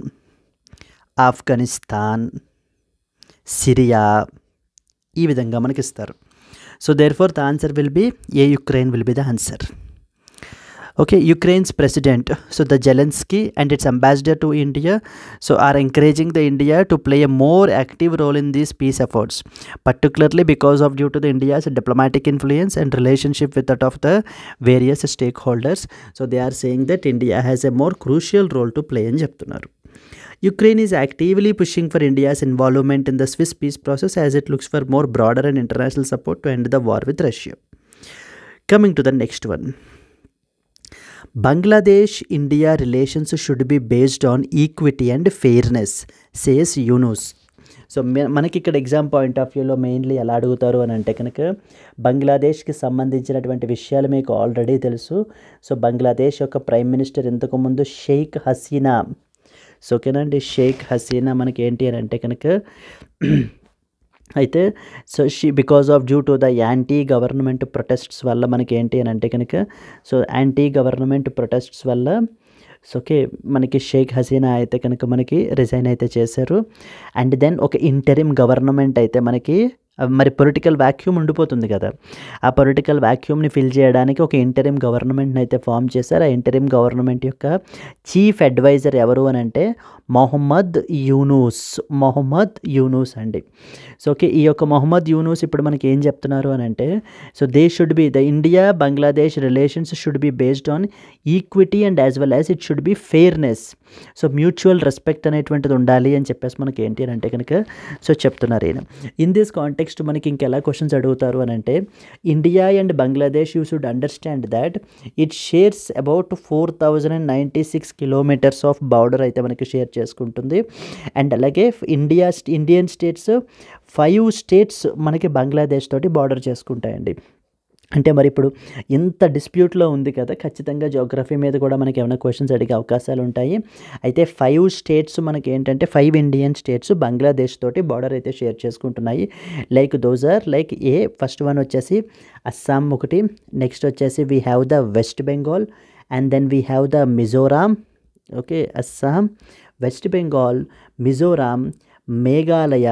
A: Afghanistan, Syria, ఈ విధంగా మనకి ఇస్తారు. So there for the answer will be a Ukraine will be the answer. Okay, Ukraine's president, so the Zelensky and its ambassador to India, so are encouraging the India to play a more active role in these peace efforts, particularly because of due to the India's diplomatic influence and relationship with that of the various stakeholders. So they are saying that India has a more crucial role to play అని చెప్తున్నారు. Ukraine is actively pushing for India's involvement in the Swiss peace process as it looks for more broader and international support to end the war with Russia. Coming to the next one. Bangladesh India relations should be based on equity and fairness, says Yunus. So మనకి ఇక్కడ exam point of వ్యూలో mainly ఎలా అడుగుతారు అని అంటే కనుక బంగ్లాదేశ్కి సంబంధించినటువంటి విషయాలు మీకు ఆల్రెడీ తెలుసు. సో బంగ్లాదేశ్ యొక్క ప్రైమ్ మినిస్టర్ ఇంతకుముందు షేక్ హసీనా. సో ఓకేనండి, షేక్ హసీనా మనకి ఏంటి అని అంటే కనుక అయితే so because of due to the anti government protests వల్ల మనకి ఏంటి అని అంటే కనుక సో యాంటీ గవర్నమెంట్ ప్రొటెస్ట్స్ వల్ల సో ఓకే మనకి షేక్ హసీనా అయితే కనుక మనకి రిజైన్ అయితే చేశారు. అండ్ దెన్ ఒక ఇంటరిమ్ గవర్నమెంట్ అయితే మనకి మరి పొలిటికల్ వ్యాక్యూమ్ ఉండిపోతుంది కదా, ఆ పొలిటికల్ వ్యాక్యూమ్ని ఫిల్ చేయడానికి ఒక ఇంటరిమ్ గవర్నమెంట్ని అయితే ఫామ్ చేశారు. ఆ ఇంటరిమ్ గవర్నమెంట్ యొక్క చీఫ్ అడ్వైజర్ ఎవరు అని అంటే మొహమ్మద్ యూనూస్ అండి. సో ఓకే, ఈ యొక్క మొహమ్మద్ యూనూస్ ఇప్పుడు మనకి ఏం చెప్తున్నారు అని అంటే so they should be the India Bangladesh relations should be based on equity and as well as it should be fairness. So mutual respect అనేటువంటిది ఉండాలి అని చెప్పేసి మనకి ఏంటి అని అంటే కనుక సో చెప్తున్నారు ఈయన. ఇన్ దిస్ కాంటెక్స్ట్ మనకి ఇంకెలా క్వశ్చన్స్ అడుగుతారు అని అంటే India and Bangladesh you should understand that it shares about 4096 kilometres of border అయితే మనకి షేర్ చేసుకుంటుంది. అండ్ అలాగే ఇండియన్ స్టేట్స్ 5 స్టేట్స్ మనకి బంగ్లాదేశ్ తోటి బార్డర్ చేసుకుంటాయండి. అంటే మరి ఇప్పుడు ఇంత డిస్ప్యూట్లో ఉంది కదా, ఖచ్చితంగా జియోగ్రఫీ మీద కూడా మనకి ఏమైనా క్వశ్చన్స్ అడిగే అవకాశాలు ఉంటాయి. అయితే 5 స్టేట్స్ మనకి ఏంటంటే 5 ఇండియన్ స్టేట్స్ బంగ్లాదేశ్ తోటి బార్డర్ అయితే షేర్ చేసుకుంటున్నాయి. Like those are like first one వచ్చేసి అస్సాం ఒకటి, నెక్స్ట్ వచ్చేసి we have the West Bengal and then we have the Mizoram. Okay, Assam, West Bengal, Mizoram, Meghalaya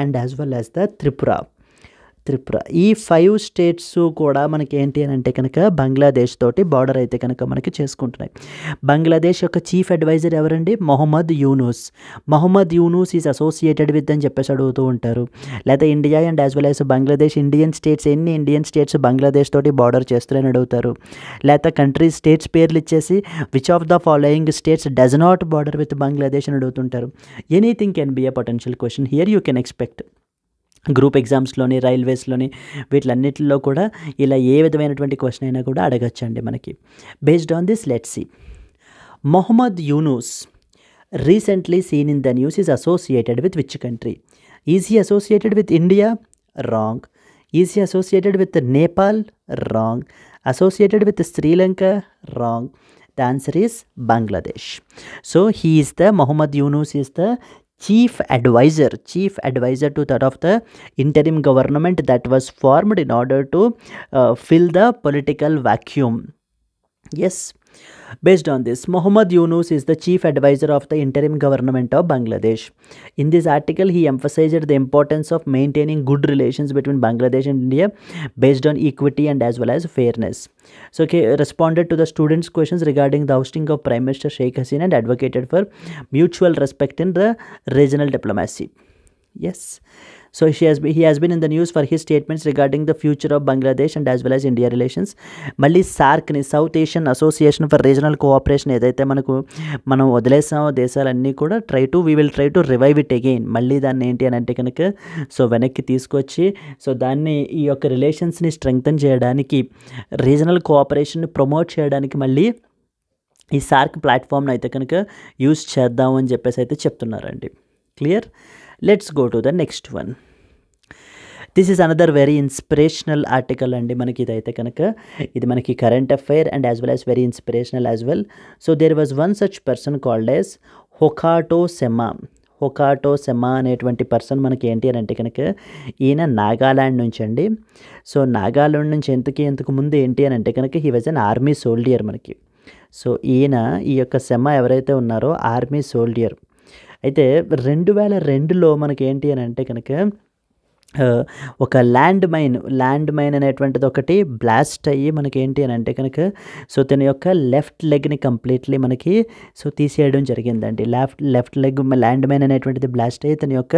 A: and as well as the Tripura. ఈ 5 స్టేట్స్ కూడా మనకి ఏంటి అని అంటే కనుక బంగ్లాదేశ్ తోటి బార్డర్ అయితే కనుక మనకి చేసుకుంటున్నాయి. బంగ్లాదేశ్ యొక్క చీఫ్ అడ్వైజర్ ఎవరండి? Muhammad Yunus is associated with అని చెప్పేసి అడుగుతూ ఉంటారు. లేదా India and as well as Bangladesh Indian states Bangladesh తోటి బార్డర్ చేస్తున్నారని అడుగుతారు. లేదా స్టేట్స్ పేర్లు ఇచ్చేసి which of the following states does not border with Bangladesh అని అడుగుతుంటారు. Anything can be a potential question here you can expect. Group ఎగ్జామ్స్లోని, రైల్వేస్లోని, వీటిలన్నిటిలో కూడా ఇలా ఏ విధమైనటువంటి క్వశ్చన్ అయినా కూడా అడగచ్చండి మనకి. Based on this let's see. Mohammad Yunus recently seen in the news is associated with which country? Is he associated with India? Wrong. Is he associated with Nepal? Wrong. Associated with Sri Lanka? Wrong. The answer is Bangladesh. So Mohammad Yunus is the chief advisor to that of the interim government that was formed in order to fill the political vacuum. Yes, based on this, Mohammad Yunus is the chief advisor of the interim government of Bangladesh. In this article, he emphasized the importance of maintaining good relations between Bangladesh and India based on equity and as well as fairness. So, responded to the students' questions regarding the ousting of Prime Minister Sheikh Hasina and advocated for mutual respect in the regional diplomacy. Yes. So he has been in the news for his statements regarding the future of Bangladesh and as well as India relations. మళ్ళీ సార్క్ని, south Asian association for regional cooperation ఏదైతే మనం వదిలేసామో దేశాలన్నీ కూడా we will try to revive it again. మళ్ళీ దాన్ని ఏంటి అని అంటే కనుక సో వెనక్కి తీసుకొచ్చి సో దాన్ని ఈ యొక్క రిలేషన్స్ని స్ట్రెంగ్తన్ చేయడానికి, రీజనల్ కోఆపరేషన్ని ప్రమోట్ చేయడానికి మళ్ళీ ఈ సార్క్ ప్లాట్ఫామ్ని అయితే కనుక యూజ్ చేద్దాం అని చెప్పేసి అయితే చెప్తున్నారండి. Clear? Let's go to the next one. This is another very inspirational article అండి. మనకి ఇదైతే కనుక ఇది మనకి current affair and as well as very inspirational as well. So there was one such person called as Hokato Sema అనేటువంటి person మనకి ఏంటి అని అంటే కనుక ఈయన నాగాల్యాండ్ నుంచి అండి. సో నాగాల్యాండ్ నుంచి ఎంతకు ముందు ఏంటి అని అంటే కనుక he was an army soldier మనకి. సో ఈయన ఈ యొక్క సెమా ఎవరైతే ఉన్నారో ఆర్మీ సోల్డియర్. అయితే 2002లో మనకి ఏంటి అని అంటే కనుక ఒక ల్యాండ్ మైన్ అనేటువంటిది ఒకటి బ్లాస్ట్ అయ్యి మనకి ఏంటి అని అంటే కనుక సో తన యొక్క లెఫ్ట్ లెగ్ని కంప్లీట్లీ మనకి సో తీసేయడం జరిగిందండి. లెఫ్ట్ లెగ్ ల్యాండ్ మైన్ అనేటువంటిది బ్లాస్ట్ అయ్యి తన యొక్క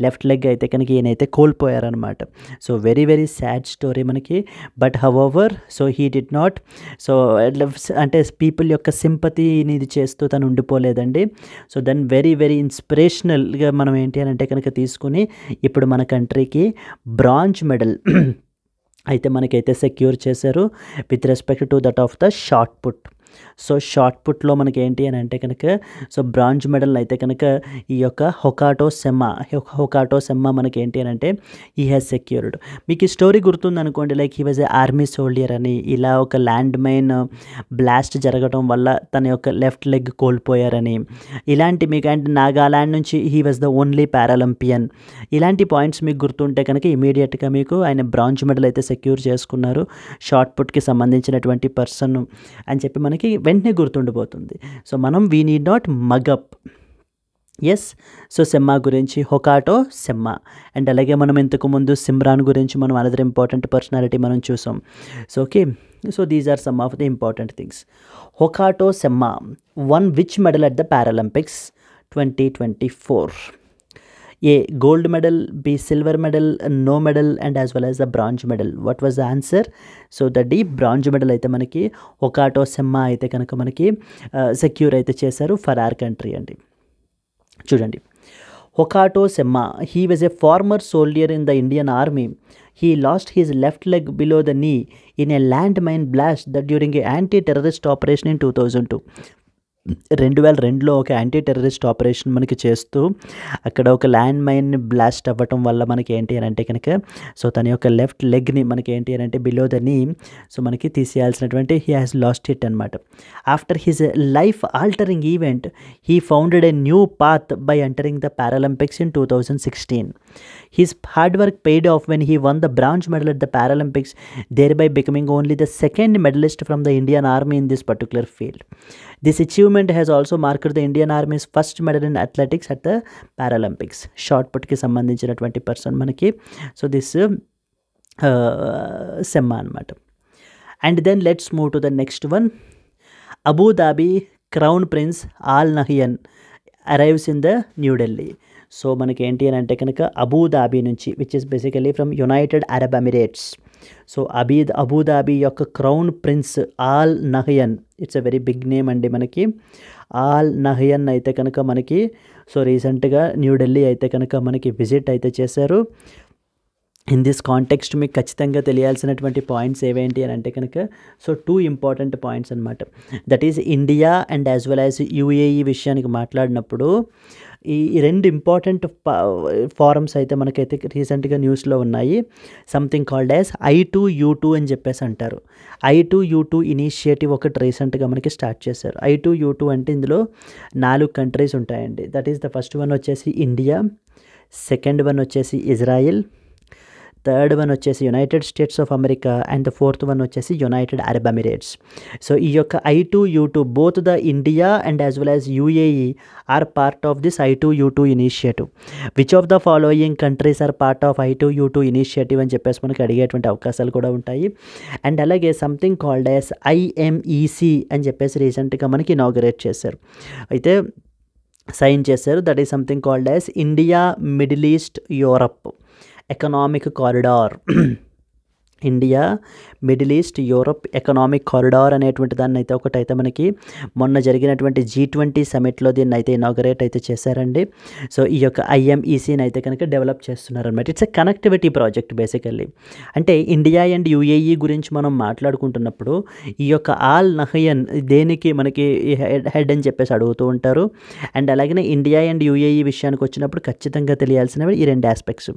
A: లెఫ్ట్ లెగ్ అయితే కనుక ఈయనైతే కోల్పోయారనమాట. So very very sad story మనకి. But however so he did not so అంటే పీపుల్ యొక్క సింపతిని ఇది చేస్తూ తను ఉండిపోలేదండి. సో దెన్ వెరీ వెరీ ఇన్స్పిరేషనల్గా మనం ఏంటి అని అంటే కనుక తీసుకుని ఇప్పుడు మన కంట్రీకి బ్రాంజ్ మెడల్ అయితే మనకైతే సెక్యూర్ చేశారు with respect to that of the shot put. So shot పుట్లో మనకి ఏంటి అని అంటే కనుక సో బ్రాంజ్ మెడల్ అయితే కనుక ఈ యొక్క హొకాటో సెమ్మా మనకి ఏంటి అని అంటే ఈ హ్యాస్ సెక్యూర్డ్. మీకు ఈ స్టోరీ గుర్తుంది అనుకోండి, like he was a army soldier అని. ఇలా ఒక ల్యాండ్ మైన్ బ్లాస్ట్ జరగడం వల్ల తన యొక్క లెఫ్ట్ లెగ్ కోల్పోయారని, ఇలాంటి మీకు అంటే నాగాలాండ్ నుంచి he was the only Paralympian, ఇలాంటి పాయింట్స్ మీకు గుర్తుంటే కనుక ఇమీడియట్గా మీకు ఆయన బ్రాంజ్ మెడల్ అయితే సెక్యూర్ చేసుకున్నారు షార్ట్ పుట్కి సంబంధించినటువంటి పర్సన్ అని చెప్పి మనకి వెంటనే గుర్తుండిపోతుంది. సో మనం we need not mug up. Yes, so Sema గురించి హొకాటో సెమ్మా. అండ్ అలాగే మనం ఇంతకుముందు సిమ్రాన్ గురించి మనం అనదర్ ఇంపార్టెంట్ పర్సనాలిటీ మనం చూసాం. So okay, so these are some of the important things. Hokato Sema won which medal at the Paralympics 2024? A, gold medal, B, silver medal, no medal, and as well as the bronze medal. What was the answer? So the D, bronze medal అయితే మనకి హొకాటో సెమ్మా అయితే కనుక మనకి secure అయితే చేశారు for are country అండి. చూడండి, హొకాటో సెమ్మా, he was a former soldier in the Indian army. He lost his left leg below the knee in a landmine blast that during a anti-terrorist operation in 2002. 2002లో ఒక anti terrorist operation మనకి చేస్తూ అక్కడ ఒక land mine blast అవ్వటం వల్ల మనకి ఏంటి అని అంటే కనుక సో తన యొక్క లెఫ్ట్ లెగ్ని మనకి ఏంటి అని అంటే బిలో ద నీ సో మనకి తీసేయాల్సినటువంటి హీ హ్యాస్ లాస్ట్ ఇట్ అనమాట. After his life altering event he founded a new path by entering the Paralympics in 2016. His hard work paid off when he won the bronze medal at the Paralympics, thereby becoming only the second medalist from the Indian Army in this particular field. This achievement has also marked the Indian Army's first medal in athletics at the Paralympics. Short put ki sambandhinchina person manaki. So this Semma anamata. And then let's move to the next one. Abu Dhabi Crown Prince Al Nahyan arrives in the New Delhi. So మనకి ఏంటి అని అంటే కనుక Abu Dhabi నుంచి which is basically from United Arab Emirates. So Abu Dhabi యొక్క crown prince Al Nahyan, it's a very big name అండి మనకి. All నహయన్ అయితే కనుక మనకి సో రీసెంట్గా న్యూఢిల్లీ అయితే కనుక మనకి విజిట్ అయితే చేశారు. ఇన్ దిస్ కాంటెక్స్ట్ మీకు ఖచ్చితంగా తెలియాల్సినటువంటి పాయింట్స్ ఏవేంటి అని అంటే కనుక సో 2 ఇంపార్టెంట్ పాయింట్స్ అనమాట. That is India and as well as UAE విషయానికి మాట్లాడినప్పుడు ఈ 2 ఇంపార్టెంట్ ఫారమ్స్ అయితే మనకైతే రీసెంట్గా న్యూస్లో ఉన్నాయి. సంథింగ్ కాల్డ్ యాజ్ I2U2 అని చెప్పేసి అంటారు. I2U2 ఇనిషియేటివ్ ఒకటి రీసెంట్గా మనకి స్టార్ట్ చేశారు. I2U2 అంటే ఇందులో 4 కంట్రీస్ ఉంటాయండి. That is the first one వచ్చేసి ఇండియా, సెకండ్ వన్ వచ్చేసి ఇజ్రాయిల్, థర్డ్ వన్ వచ్చేసి United States of America and the fourth one వచ్చేసి యునైటెడ్ అరబ్ ఎమిరేట్స్. సో ఈ యొక్క I2U2 both the India and as well as UAE are part of this I2U2 initiative. Which of the following countries are part of I2U2 initiative అని చెప్పేసి మనకి అడిగేటువంటి అవకాశాలు కూడా ఉంటాయి. అండ్ అలాగే సంథింగ్ కాల్డ్ యాజ్ IMEC అని చెప్పేసి రీసెంట్గా మనకి ఇనాగరేట్ చేశారు, అయితే సైన్ చేశారు. That is something called as India middle east Europe economic corridor. India middle east Europe economic corridor అనేటువంటి దాన్ని అయితే ఒకటైతే మనకి మొన్న జరిగినటువంటి G20 సమిట్లో దీన్ని అయితే ఇనాగరేట్ అయితే చేశారండి. సో ఈ యొక్క IMECని అయితే కనుక డెవలప్ చేస్తున్నారనమాట. It's a connectivity project basically. అంటే ఇండియా అండ్ యూఏఈ గురించి మనం మాట్లాడుకుంటున్నప్పుడు ఈ యొక్క ఆల్ నహయన్ దేనికి మనకి హెడ్ అని చెప్పేసి అడుగుతూ ఉంటారు. అండ్ అలాగే ఇండియా అండ్ యూఏఈ విషయానికి వచ్చినప్పుడు ఖచ్చితంగా తెలియాల్సినవి ఈ 2 aspects.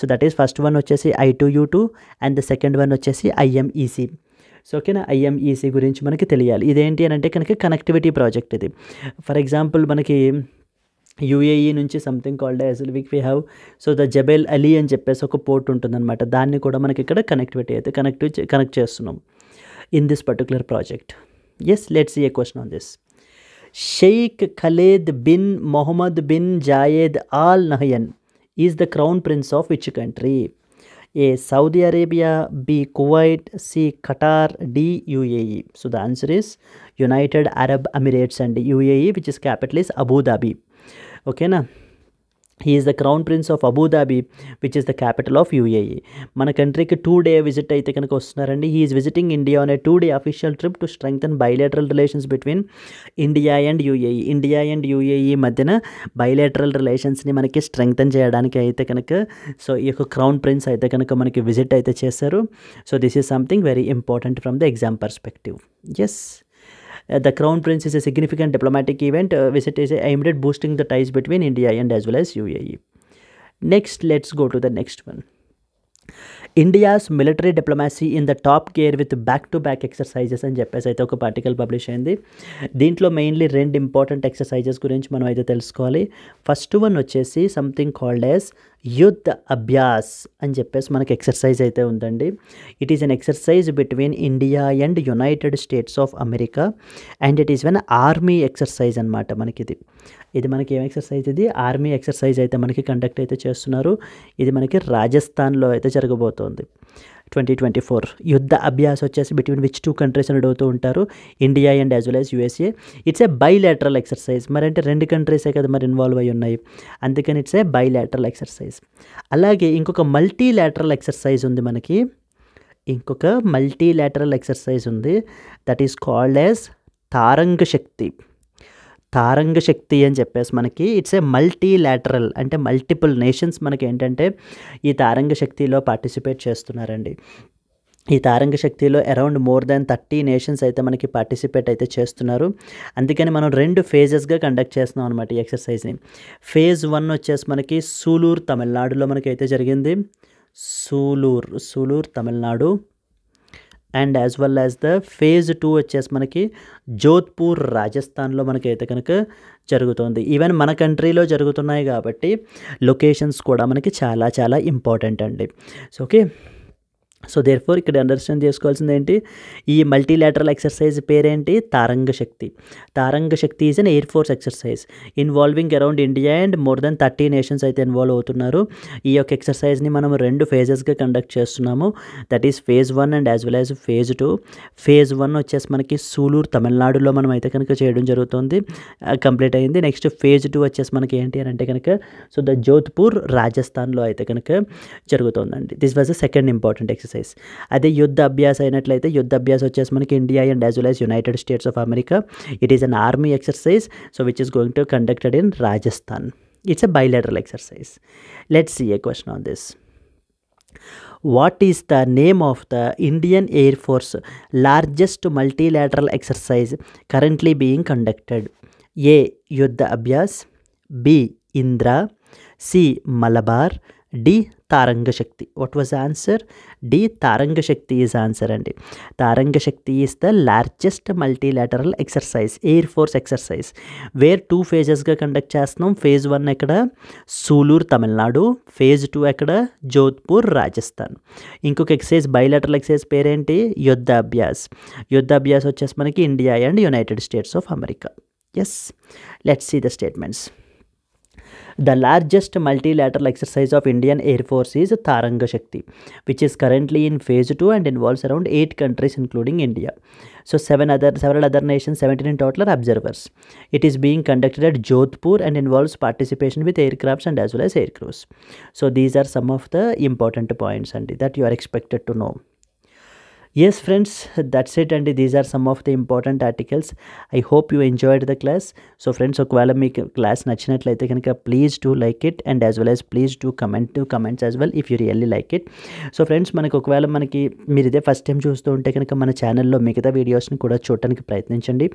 A: So that is first one వచ్చేసి I2U2 and the second one వచ్చేసి IMEC. సో ఓకేనా, IMEC గురించి మనకి తెలియాలి. ఇదేంటి అని అంటే కనుక కనెక్టివిటీ ప్రాజెక్ట్ ఇది. ఫర్ ఎగ్జాంపుల్ మనకి యూఏఈ నుంచి something called as we have so the Jebel Ali అని చెప్పేసి ఒక పోర్ట్ ఉంటుందన్నమాట. దాన్ని కూడా మనకి ఇక్కడ కనెక్టివిటీ అయితే కనెక్ట్ చేస్తున్నాం in this particular project. Yes, let's see a question on this. Sheikh Khalid bin Mohammed bin Zayed Al Nahyan is the crown prince of which country? A. Saudi Arabia, B. Kuwait, C. Qatar, D. UAE. So the answer is United Arab Emirates and UAE, which is capital is Abu Dhabi. Okay na? He is the crown prince of Abu Dhabi, which is the capital of UAE. మన కంట్రీకి 2-day visit అయితే కనుక వస్తున్నారండి. He is visiting India on a 2-day official trip to strengthen bilateral relations between India and UAE. India and UAE మధ్యన bilateral రిలేషన్స్ని మనకి strengthen చేయడానికి అయితే కనుక సో ఈ యొక్క క్రౌన్ ప్రిన్స్ అయితే కనుక మనకి విజిట్ అయితే చేశారు. So this is something very important from the exam perspective. Yes, the Crown Prince is a significant diplomatic event. Visit is aimed at boosting the ties between India and as well as UAE. Next, let's go to the next one. India's military diplomacy in the top gear with back-to-back exercises అని చెప్పేసి అయితే ఒక article publish అయింది. దీంట్లో mainly 2 important exercises గురించి మనం అయితే తెలుసుకోవాలి. ఫస్ట్ వన్ వచ్చేసి సంథింగ్ కాల్డ్ యాజ్ యుద్ధ అభ్యాస్ అని చెప్పేసి మనకి ఎక్సర్సైజ్ అయితే ఉందండి. It is an exercise between India and United States of America and it is one army exercise అనమాట. మనకి ఇది మనకి ఏం ఎక్సర్సైజ్? ఇది ఆర్మీ ఎక్సర్సైజ్ అయితే మనకి కండక్ట్ అయితే చేస్తున్నారు. ఇది మనకి రాజస్థాన్లో అయితే జరగబోతోంది 2024. యుద్ధ అభ్యాస్ వచ్చేసి బిట్వీన్ విచ్ 2 కంట్రీస్ అని అడుగుతూ ఉంటారు, India and as well as USA. It's a bilateral exercise. మరి అంటే 2 కంట్రీసే కదా మరి ఇన్వాల్వ్ అయ్యి ఉన్నాయి, అందుకని ఇట్స్ ఏ బైలాటరల్ ఎక్సర్సైజ్. అలాగే ఇంకొక మల్టీలాటరల్ ఎక్సర్సైజ్ ఉంది మనకి. ఇంకొక మల్టీలాటరల్ ఎక్సర్సైజ్ ఉంది, that is called as Taranga Shakti. Tarang శక్తి అని చెప్పేసి మనకి ఇట్స్ ఏ మల్టీలాటరల్, అంటే మల్టిపుల్ నేషన్స్ మనకి ఏంటంటే ఈ తారంగ శక్తిలో పార్టిసిపేట్ చేస్తున్నారండి. ఈ తారంగ శక్తిలో అరౌండ్ మోర్ దాన్ 30 నేషన్స్ అయితే మనకి పార్టిసిపేట్ అయితే చేస్తున్నారు. అందుకని మనం 2 ఫేజెస్గా కండక్ట్ చేస్తున్నాం అనమాట ఈ ఎక్సర్సైజ్ని. ఫేజ్ 1 వచ్చేసి మనకి సూలూర్ తమిళనాడులో మనకి అయితే జరిగింది. Sulur Tamil Nadu. And as well as the phase 2 వచ్చేసి మనకి జోధ్పూర్ రాజస్థాన్లో మనకైతే కనుక జరుగుతుంది. ఈవెన్ మన కంట్రీలో జరుగుతున్నాయి కాబట్టి లొకేషన్స్ కూడా మనకి చాలా చాలా ఇంపార్టెంట్ అండి. సో ఓకే, సో దేర్ఫోర్ ఇక్కడ అండర్స్టాండ్ చేసుకోవాల్సింది ఏంటి, ఈ మల్టీలాటరల్ ఎక్సర్సైజ్ పేరేంటి? Tarang Shakti. Tarang Shakti is an air force exercise involving around India and more than 30 nations అయితే ఇన్వాల్వ్ అవుతున్నారు. ఈ యొక్క ఎక్సర్సైజ్ని మనం 2 ఫేజెస్గా కండక్ట్ చేస్తున్నాము. That is phase 1 and as well as phase 2. Phase 1 వచ్చేసి మనకి సూలూర్ తమిళనాడులో మనం అయితే కనుక చేయడం జరుగుతుంది, కంప్లీట్ అయింది. నెక్స్ట్ ఫేజ్ 2 వచ్చేసి మనకి ఏంటి అని అంటే కనుక సో ద జోధ్పూర్ రాజస్థాన్లో అయితే కనుక జరుగుతుందండి. This was the second important exercise. అదే యుద్ధ అభ్యాస్ అయినట్లయితే యుద్ధ అభ్యాస్ వచ్చేసి మనకి India and as well as United States of America. It is an army exercise so which is going to conducted in Rajasthan. It's a bilateral exercise. Let's see a question on this. What is the name of the Indian Air Force largest multilateral exercise currently being conducted? A. Yuddha Abhyas, B. Indra, C. Malabar, D. Taranga Shakti. What was the answer? D. Taranga Shakti is answer అండి. Taranga Shakti is the largest multilateral exercise, Air Force exercise, where 2 phases-గా conduct చేస్తున్నాం. Phase 1 ఎక్కడ? Sulur Tamil Nadu. Phase 2 ఎక్కడ? జోధ్పూర్ రాజస్థాన్. ఇంకొక excise bilateral excise పేరేంటి? యుద్ధ అభ్యాస్. యుద్ధ అభ్యాస్ వచ్చేసి మనకి India and United States of America. Yes, let's see the statements. The largest multilateral exercise of Indian Air Force is Taranga Shakti, which is currently in phase 2 and involves around 8 countries including India. So several other nations, 17 in total, are observers. It is being conducted at Jodhpur and involves participation with aircrafts and as well as aircrews. So these are some of the important points and that you are expected to know. Yes friends, that's it and these are some of the important articles. I hope you enjoyed the class. So friends, ఒకవేళ మీకు class నచ్చినట్లయితే కనుక please do like it and as well as please do comments as well if you really like it. So friends, మనకి ఒకవేళ మీరు ఇదే first time చూస్తూ ఉంటే కనుక మన ఛానల్లో మిగతా వీడియోస్ని కూడా చూడటానికి ప్రయత్నించండి.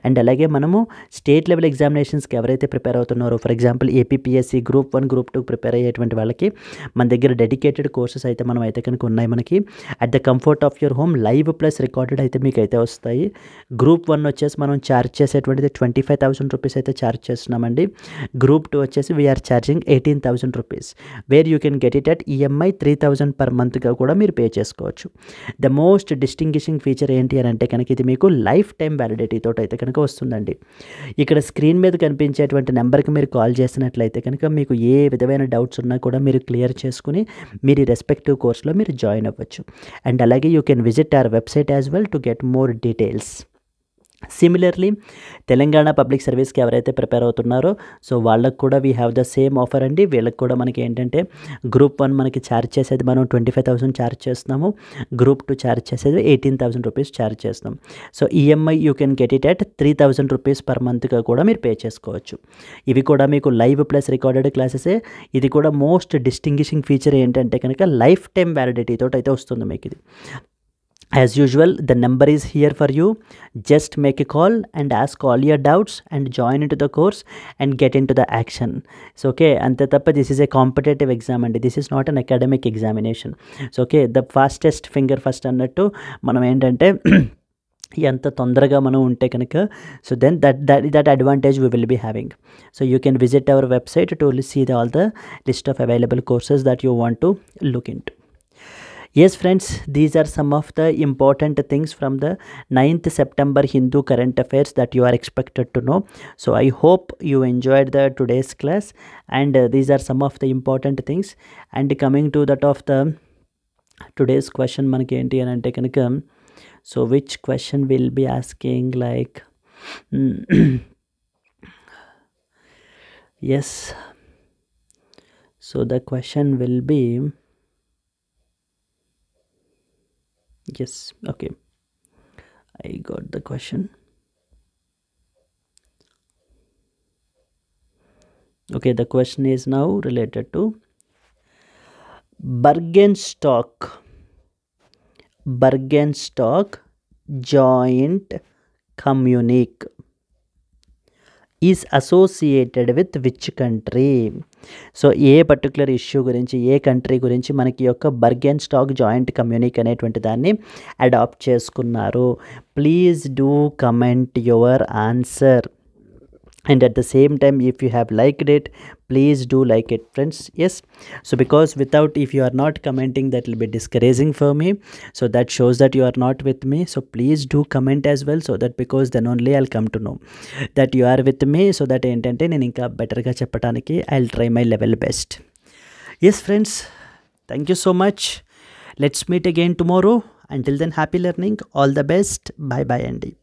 A: అండ్ అలాగే మనము స్టేట్ లెవెల్ ఎగ్జామినేషన్స్కి ఎవరైతే ప్రిపేర్ అవుతున్నారో, for example APPSC group 1 group 2 prepare అయ్యేటువంటి వాళ్ళకి మన దగ్గర డెడికేటెడ్ కోర్సెస్ అయితే మనం అయితే కనుక ఉన్నాయి. మనకి at the comfort of your home live plus recorded అయితే మీకు అయితే వస్తాయి. గ్రూప్ 1 వచ్చేసి మనం ఛార్జ్ చేసేటువంటిది 25,000 రూపీస్ అయితే ఛార్జ్ చేస్తున్నామండి. గ్రూప్ 2 వచ్చేసి we are charging 18,000 rupees, where you can get it at EMI 3,000 per మంత్గా కూడా మీరు పే చేసుకోవచ్చు. ద మోస్ట్ డిస్టింగ్విషింగ్ ఫీచర్ ఏంటి అని అంటే కనుక ఇది మీకు లైఫ్ టైం వ్యాలిడిటీ తోటి అయితే కనుక వస్తుందండి. ఇక్కడ స్క్రీన్ మీద కనిపించేటువంటి నెంబర్కి మీరు కాల్ చేసినట్లయితే కనుక మీకు ఏ విధమైన డౌట్స్ ఉన్నా కూడా మీరు క్లియర్ చేసుకుని మీరు రెస్పెక్టివ్ కోర్స్లో మీరు జాయిన్ అవ్వచ్చు. అండ్ అలాగే you can visit our website as well to get more details. Similarly Telangana public సర్వీస్కి ఎవరైతే ప్రిపేర్ అవుతున్నారో సో వాళ్ళకు కూడా we have the same offer అండి. వీళ్ళకి కూడా మనకి ఏంటంటే గ్రూప్ 1 మనకి ఛార్జ్ చేసేది మనం 25,000 ఛార్జ్ చేస్తున్నాము, గ్రూప్ 2 ఛార్జ్ చేసేది 18,000 రూపీస్ ఛార్జ్ చేస్తున్నాం. So EMI you can get it at 3,000 rupees per మంత్గా కూడా మీరు పే చేసుకోవచ్చు. ఇవి కూడా మీకు లైవ్ ప్లస్ రికార్డెడ్ క్లాసెసే. ఇది కూడా మోస్ట్ డిస్టింగ్విషింగ్ ఫీచర్ ఏంటంటే కనుక లైఫ్ టైం వ్యాలిడిటీ తోటి అయితే వస్తుంది మీకు ఇది. As usual, the number is here for you. Just make a call and ask all your doubts and join into the course and get into the action. So, okay, ante tappa this is a competitive exam and this is not an academic examination. So, okay, the fastest finger first annattu manam entante ఎంత తొందరగా మనం ఉంటే కనుక so then that advantage we will be having. So you can visit our website to see all the list of available courses that you want to look into. Yes friends, these are some of the important things from the 9th September Hindu current affairs that you are expected to know. So I hope you enjoyed the today's class and these are some of the important things. And coming to that of the today's question manaki enti ani ante kanaka so which question will be asking like yes, so the question will be yes, okay, I got the question. Okay, the question is now related to Bergenstock joint communique is associated with which country? So A particular issue గురించి ఏ country గురించి మనకి యొక్క బర్గెన్స్టాక్ joint communique అనేటువంటి దాన్ని adapt చేసుకున్నారు? Please do comment your answer and at the same time if you have liked it please do like it friends. Yes, so because without if you are not commenting that will be discouraging for me, so that shows that you are not with me. So please do comment as well so that because then only I'll come to know that you are with me, so that entante nenu inka better ga cheppadaniki I'll try my level best. Yes friends, thank you so much. Let's meet again tomorrow. Until then, happy learning, all the best, bye bye Andy.